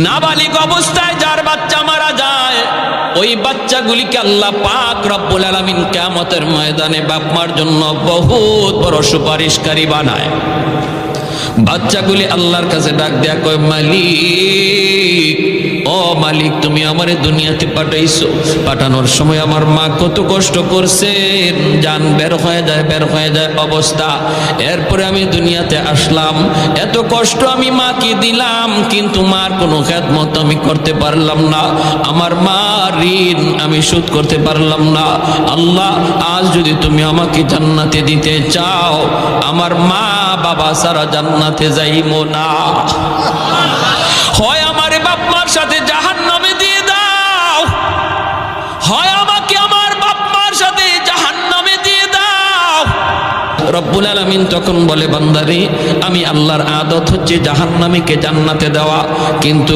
নাবালিগ অবস্থায় যার বাচ্চা মারা যায়, ওই বাচ্চাগুলিকে আল্লাহ পাক রব্বুল আলামিন কিয়ামতের ময়দানে বাপ মার জন্য বহুত বড় সুপারিশকারী বানায়। বাচ্চাগুলি আল্লাহর কাছে ডাক দেয়া কয়, মালিক, ও মালিক, তুমি আমারে দুনিয়াতে পাঠাইছো, পাঠানোর সময় আমার মা কত কষ্ট করছেন, জান বের হয়ে যায় অবস্থা। এরপরে আমি দুনিয়াতে আসলাম, এত কষ্ট আমি মাকে দিলাম, কিন্তু মার কোনো খেদমত আমি করতে পারলাম না, আমার মা ঋণ আমি শোধ করতে পারলাম না। আল্লাহ, আজ যদি তুমি আমাকে জান্নাতে দিতে চাও, আমার মা বাবা সারা জান্নাতে যাইবো না, হয় আমার বাপ মার সাথে জাহান্নামে দিয়ে দাও, হয় আমাকে আমার বাপ মার সাথে জাহান্নামে দিয়ে দাও। রব্বুল আলামিন তখন বলে, বান্দারে, আমি আল্লাহর আদত হচ্ছে জাহান্নামীকে জান্নাতে দেওয়া, কিন্তু